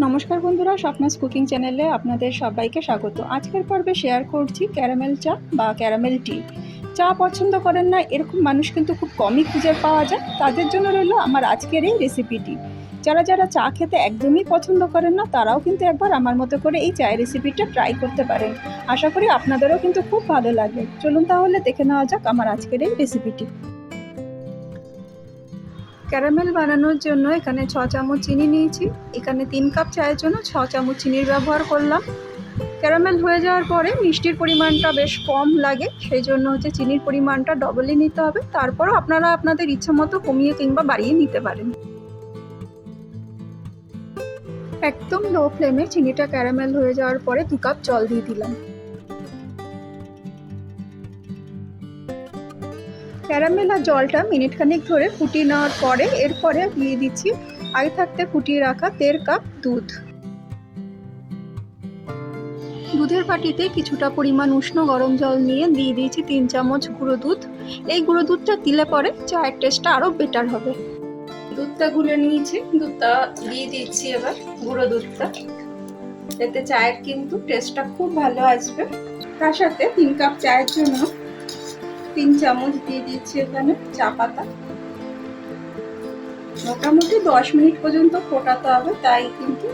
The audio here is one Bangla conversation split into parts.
নমস্কার বন্ধুরা, স্বপ্নাস কুকিং চ্যানেলে আপনাদের সবাইকে স্বাগত। আজকের পর্বে শেয়ার করছি ক্যারামেল চা বা ক্যারামেল টি। চা পছন্দ করেন না এরকম মানুষ কিন্তু খুব কমই খুঁজে পাওয়া যায়। তাদের জন্য রইল আমার আজকের এই রেসিপিটি। যারা যারা চা খেতে একদমই পছন্দ করেন না তারাও কিন্তু একবার আমার মতো করে এই চায়ের রেসিপিটা ট্রাই করতে পারেন। আশা করি আপনাদেরও কিন্তু খুব ভালো লাগবে। চলুন তাহলে দেখে নেওয়া যাক আমার আজকের এই রেসিপিটি। ক্যারামেল বানানোর জন্য এখানে 6 চামচ চিনি নিয়েছি। এখানে 3 কাপ চায়ের জন্য 6 চামচ চিনির ব্যবহার করলাম। ক্যারামেল হয়ে যাওয়ার পরে মিষ্টির পরিমাণটা বেশ কম লাগে, সেই জন্য চিনির পরিমাণটা ডবলই নিতে হবে। তারপরও আপনারা আপনাদের ইচ্ছে মতো কমিয়ে কিংবা বাড়িয়ে নিতে পারেন। একদম লো ফ্লেমে চিনিটা ক্যারামেল হয়ে যাওয়ার পরে 2 কাপ জল দিয়ে দিলাম। ক্যারামেল আর জলটা মিনিট খানিক ধরে ফুটিয়ে নেওয়ার পরে এরপরে দিয়ে দিচ্ছি আগে থাকতে ফুটিয়ে রাখা 1.5 কাপ দুধ। দুধের বাটিতে কিছুটা পরিমাণ উষ্ণ গরম জল নিয়ে দিয়ে দিয়েছি 3 চামচ গুঁড়ো দুধ। এই গুঁড়ো দুধটা দিলে পরে চায়ের টেস্টটা আরও বেটার হবে। দুধটা গুলে নিয়েছি, দুধটা দিয়ে দিচ্ছি এবার গুঁড়ো দুধটা। এতে চায়ের কিন্তু টেস্টটা খুব ভালো আসবে। তার সাথে 3 কাপ চায়ের জন্য 3 চামচ দিয়ে দিচ্ছি এখানে চা পাতা। মোটামুটি 10 মিনিট পর্যন্ত ফোটাতে হবে, তাই কিন্তু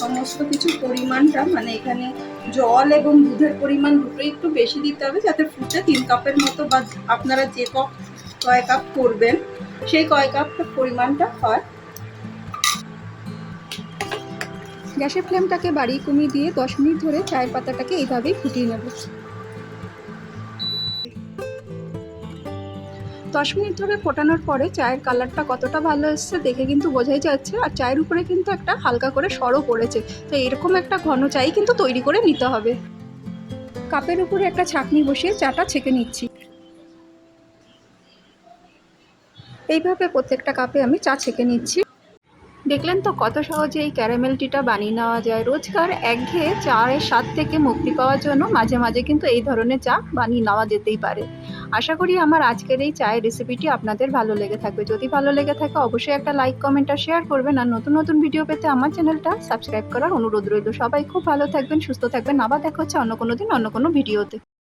সমস্ত কিছু পরিমাণটা মানে এখানে জল এবং দুধের পরিমাণ দুটোই একটু বেশি দিতে হবে, যাতে ফুটে 3 কাপের মতো বা আপনারা যে কয় কাপ করবেন সেই কয় কাপ পরিমাণটা হয়। গ্যাসের ফ্লেমটাকে বাড়িয়ে কমিয়ে দিয়ে 10 মিনিট ধরে চায়ের পাতাটাকে এইভাবেই ফুটিয়ে নেব। 10 মিনিট ধরে ফোটানোর পরে চায়ের কালারটা কতটা ভালো এসছে দেখে কিন্তু বোঝাই যাচ্ছে। আর চায়ের উপরে কিন্তু একটা হালকা করে সরও পড়েছে। তো এরকম একটা ঘন চাই কিন্তু তৈরি করে নিতে হবে। কাপের উপরে একটা ছাঁকনি বসিয়ে চাটা ছেঁকে নিচ্ছি। এইভাবে প্রত্যেকটা কাপে আমি চা ছেঁকে নিচ্ছি। দেখলেন তো কত সহজে এই ক্যারামেল টিটা বানিয়ে নেওয়া যায়। রোজকার একঘেয়ে চায়ের স্বাদ থেকে মুক্তি পাওয়ার জন্য মাঝে মাঝে কিন্তু এই ধরনের চা বানিয়ে নেওয়া যেতেই পারে। আশা করি আমার আজকের এই চায়ের রেসিপিটি আপনাদের ভালো লেগে থাকবে। যদি ভালো লেগে থাকে অবশ্যই একটা লাইক, কমেন্ট আর শেয়ার করবেন। আর নতুন নতুন ভিডিও পেতে আমার চ্যানেলটা সাবস্ক্রাইব করার অনুরোধ রইল। সবাই খুব ভালো থাকবেন, সুস্থ থাকবেন। আবার দেখা হচ্ছে অন্য কোনো দিন অন্য কোনো ভিডিওতে।